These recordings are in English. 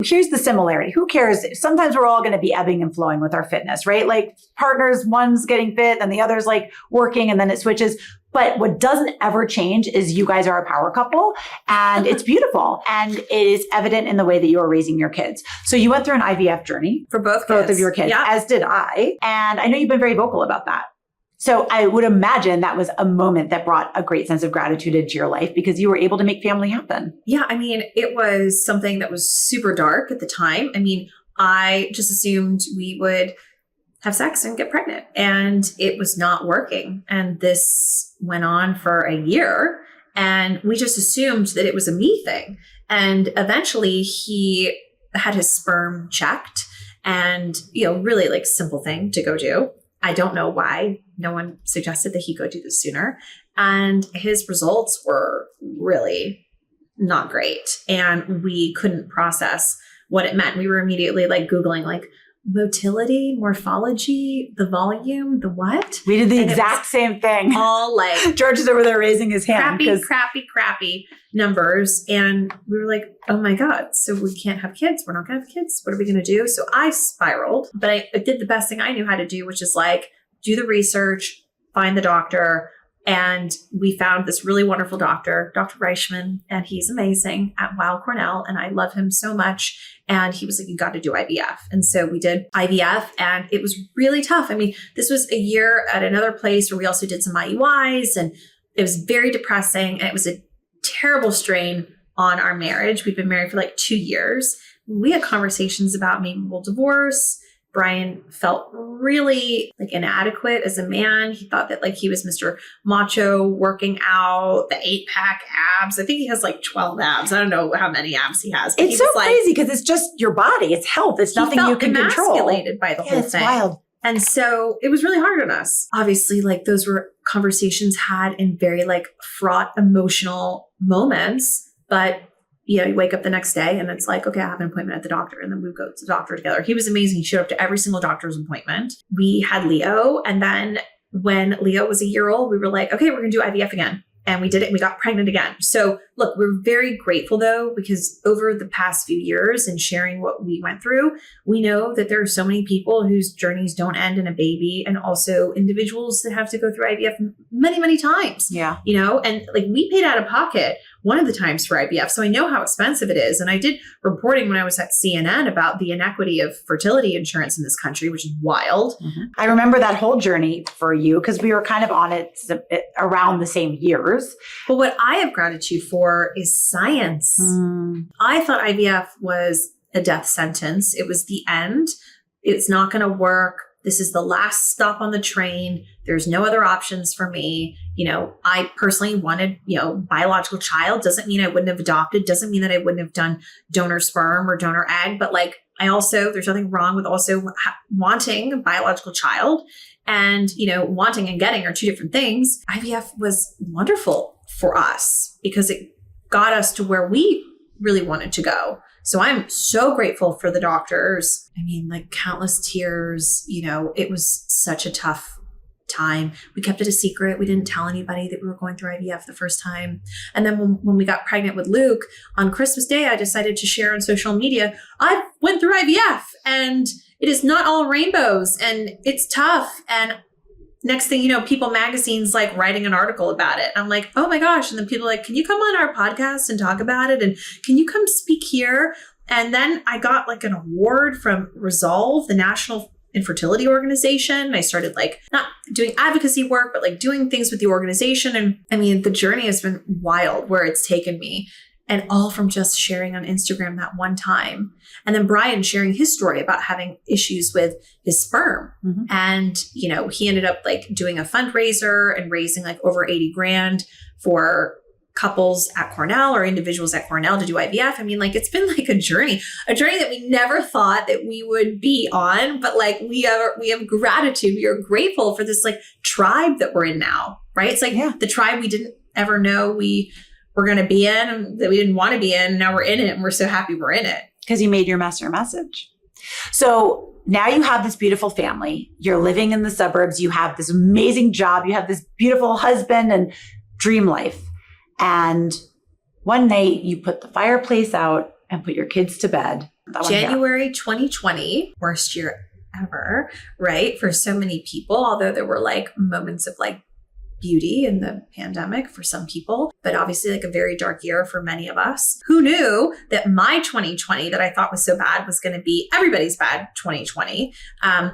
Here's the similarity. Who cares? Sometimes we're all going to be ebbing and flowing with our fitness, right? Like partners, one's getting fit and the other's like working and then it switches. But what doesn't ever change is you guys are a power couple and it's beautiful. And it is evident in the way that you are raising your kids. So you went through an IVF journey for both of your kids, as did I. And I know you've been very vocal about that. So I would imagine that was a moment that brought a great sense of gratitude into your life because you were able to make family happen. Yeah. I mean, it was something that was super dark at the time. I mean, I just assumed we would have sex and get pregnant and it was not working. And this went on for a year and we just assumed that it was a me thing. And eventually he had his sperm checked and, really like simple thing to go do. I don't know why no one suggested that he go do this sooner. And his results were really not great. And we couldn't process what it meant. We were immediately like Googling like motility, morphology, the volume, the what? We did the exact same thing. All like George is over there raising his hand. Crappy numbers. And we were like, oh my God, so we can't have kids. We're not going to have kids. What are we going to do? So I spiraled, but I did the best thing I knew how to do, which is like do the research, find the doctor. And we found this really wonderful doctor, Dr. Reichman, and he's amazing at Weill Cornell. And I love him so much. And he was like, you got to do IVF. And so we did IVF and it was really tough. I mean, this was a year at another place where we also did some IUIs and it was very depressing. And it was a terrible strain on our marriage. We've been married for like 2 years. We had conversations about maybe we'll divorce. Brian felt really like inadequate as a man. He thought that like he was Mr. Macho working out, the 8-pack abs. I think he has like 12 abs. I don't know how many abs he has. It's so crazy because it's just your body. It's health. It's nothing you can control. Emasculated by the whole thing. Wild. And so it was really hard on us. Obviously, like those were conversations had in very like fraught emotional moments, but you wake up the next day and it's like, okay, I have an appointment at the doctor. And then we go to the doctor together. He was amazing. He showed up to every single doctor's appointment. We had Leo. And then when Leo was a year old, we were like, okay, we're going to do IVF again. And we did it and we got pregnant again. So look, we're very grateful though, because over the past few years and sharing what we went through, we know that there are so many people whose journeys don't end in a baby and also individuals that have to go through IVF many, many times. Yeah. And like we paid out of pocket one of the times for IVF. So I know how expensive it is. And I did reporting when I was at CNN about the inequity of fertility insurance in this country, which is wild. Mm-hmm. I remember that whole journey for you because we were kind of on it around the same years. But what I have gratitude for is science. I thought IVF was a death sentence. It was the end. It's not going to work. This is the last stop on the train. There's no other options for me. I personally wanted, biological child. Doesn't mean I wouldn't have adopted. Doesn't mean that I wouldn't have done donor sperm or donor egg. But like, there's nothing wrong with also wanting a biological child. And, wanting and getting are two different things. IVF was wonderful for us because it got us to where we really wanted to go. So I'm so grateful for the doctors. I mean, like countless tears, it was such a tough time. We kept it a secret. We didn't tell anybody that we were going through IVF the first time. And then when we got pregnant with Luke on Christmas Day, I decided to share on social media, I went through IVF and it is not all rainbows and it's tough. And next thing you know, People Magazine's like writing an article about it. I'm like, oh my gosh. And then people are like, can you come on our podcast and talk about it? And can you come speak here? And then I got like an award from Resolve, the National Infertility Organization. I started like not doing advocacy work, but like doing things with the organization. And I mean, the journey has been wild where it's taken me. And all from just sharing on Instagram that one time. And then Brian sharing his story about having issues with his sperm. Mm-hmm. And, he ended up like doing a fundraiser and raising like over 80 grand for couples at Cornell or individuals at Cornell to do IVF. I mean, like, it's been like a journey that we never thought that we would be on, but like we have gratitude. We are grateful for this like tribe that we're in now, right? It's like the tribe we didn't ever know we were going to be in and that we didn't want to be in. Now we're in it and we're so happy we're in it. Because you made your mess your message. So now you have this beautiful family. You're living in the suburbs. You have this amazing job. You have this beautiful husband and dream life. And one night you put the fireplace out and put your kids to bed. That one, January 2020, worst year ever, right? For so many people, although there were like moments of like beauty in the pandemic for some people, but obviously like a very dark year for many of us. Who knew that my 2020 that I thought was so bad was going to be everybody's bad 2020?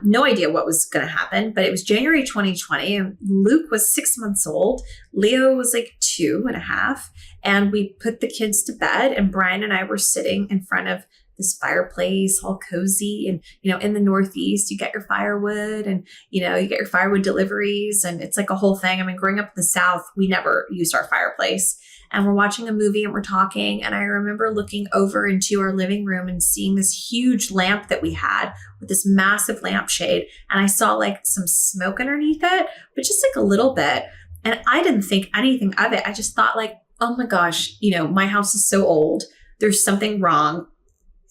No idea what was going to happen, but it was January 2020 and Luke was 6 months old. Leo was like 2.5. And we put the kids to bed and Brian and I were sitting in front of this fireplace, all cozy. And, you know, in the Northeast, you get your firewood and, you know, you get your firewood deliveries and it's like a whole thing. I mean, growing up in the South, we never used our fireplace and we're watching a movie and we're talking. And I remember looking over into our living room and seeing this huge lamp that we had with this massive lampshade. And I saw like some smoke underneath it, but just like a little bit. And I didn't think anything of it. I just thought like, oh my gosh, you know, my house is so old. There's something wrong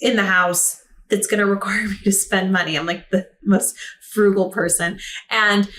in the house that's going to require me to spend money. I'm like the most frugal person. And,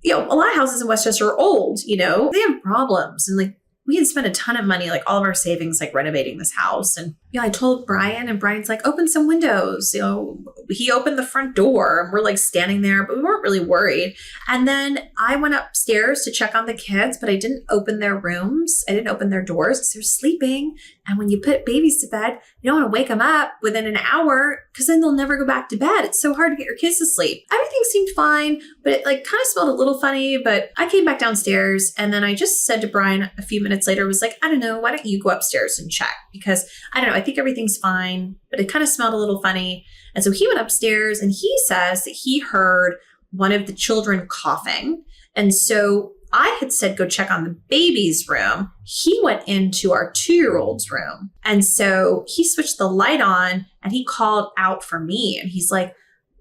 you know, a lot of houses in Westchester are old, you know, they have problems. And like, we had spent a ton of money, like all of our savings, like renovating this house. And, you know, I told Brian and Brian's like, open some windows. You know, he opened the front door and we're like standing there, but we weren't really worried. And then I went upstairs to check on the kids, but I didn't open their rooms. I didn't open their doors because they're sleeping. And when you put babies to bed, you don't want to wake them up within an hour because then they'll never go back to bed. It's so hard to get your kids to sleep. Everything seemed fine, but it like kind of smelled a little funny. But I came back downstairs and then I just said to Brian a few minutes later, was like, I don't know, why don't you go upstairs and check? Because I don't know, I think everything's fine, but it kind of smelled a little funny. And so he went upstairs and he says that he heard one of the children coughing. And so I had said, go check on the baby's room. He went into our 2-year-old's room. And so he switched the light on and he called out for me. And he's like,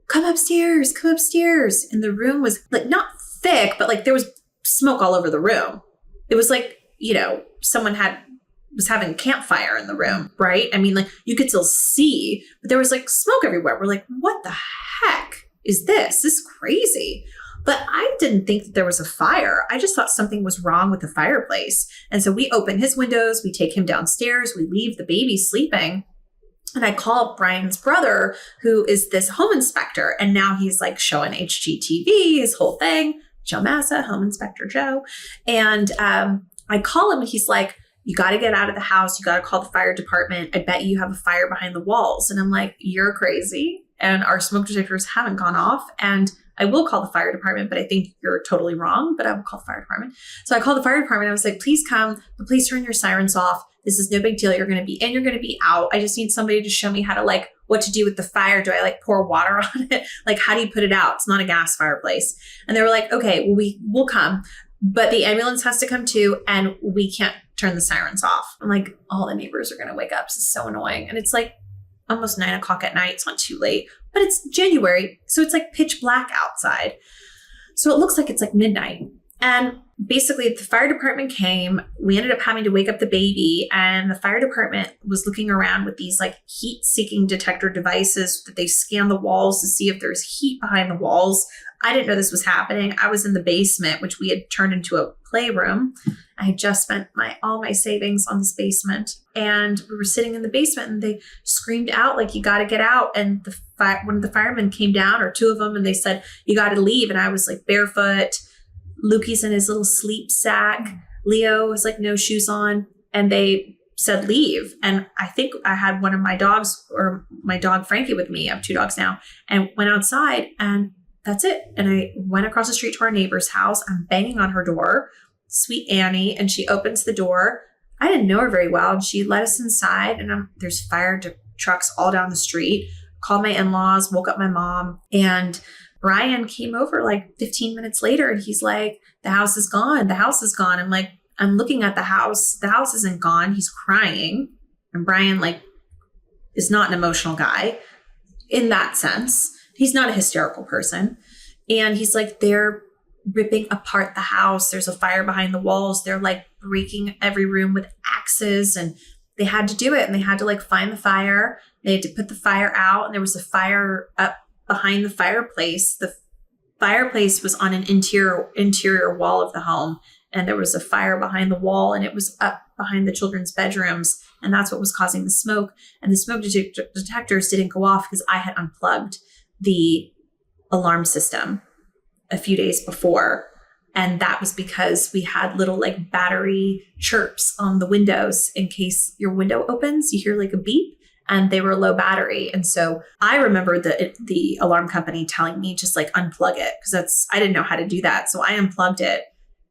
come upstairs, come upstairs. And the room was like not thick, but like there was smoke all over the room. It was like, you know, someone was having a campfire in the room, right? I mean, like you could still see, but there was like smoke everywhere. We're like, what the heck is this? This is crazy. But I didn't think that there was a fire. I just thought something was wrong with the fireplace. And so we open his windows, we take him downstairs, we leave the baby sleeping. And I call Brian's brother, who is this home inspector. And now he's like showing HGTV, his whole thing, Joe Massa, Home Inspector Joe. And I call him and he's like, you got to get out of the house. You got to call the fire department. I bet you have a fire behind the walls. And I'm like, you're crazy. And our smoke detectors haven't gone off. And I will call the fire department, but I think you're totally wrong, but I will call the fire department. So I called the fire department. I was like, please come, but please turn your sirens off. This is no big deal. You're going to be in, you're going to be out. I just need somebody to show me how to like, what to do with the fire. Do I like pour water on it? Like, how do you put it out? It's not a gas fireplace. And they were like, okay, well, we'll come, but the ambulance has to come too. And we can't turn the sirens off. I'm like, all the neighbors are going to wake up. This is so annoying. And it's like almost 9 o'clock at night. It's not too late, but it's January. So it's like pitch black outside. So it looks like it's like midnight. And basically the fire department came. We ended up having to wake up the baby, and the fire department was looking around with these like heat seeking detector devices that they scan the walls to see if there's heat behind the walls. I didn't know this was happening. I was in the basement, which we had turned into a playroom. I had just spent all my savings on this basement, and we were sitting in the basement and they screamed out like, you got to get out. And one of the firemen came down, or 2 of them, and they said, you got to leave. And I was like barefoot. Lukey's in his little sleep sack. Leo was like no shoes on, and they said leave. And I think I had one of my dogs, or my dog Frankie, with me. I have 2 dogs now, and went outside, and that's it. And I went across the street to our neighbor's house. I'm banging on her door, sweet Annie, and she opens the door. I didn't know her very well, and she let us inside, and there's fire trucks all down the street. Called my in-laws, woke up my mom, and Brian came over like 15 minutes later, and he's like, the house is gone. The house is gone. I'm like, I'm looking at the house. The house isn't gone. He's crying. And Brian like is not an emotional guy in that sense. He's not a hysterical person. And he's like, they're ripping apart the house. There's a fire behind the walls. They're like breaking every room with axes, and they had to do it. And they had to like find the fire. They had to put the fire out, and there was a fire up behind the fireplace. The fireplace was on an interior wall of the home, and there was a fire behind the wall and it was up behind the children's bedrooms. And that's what was causing the smoke. And the smoke detectors didn't go off because I had unplugged the alarm system a few days before. And that was because we had little like battery chirps on the windows in case your window opens, you hear like a beep, and they were low battery. And so I remember the alarm company telling me just like unplug it, because I didn't know how to do that. So I unplugged it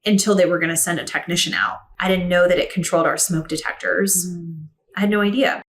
until they were going to send a technician out. I didn't know that it controlled our smoke detectors. I had no idea.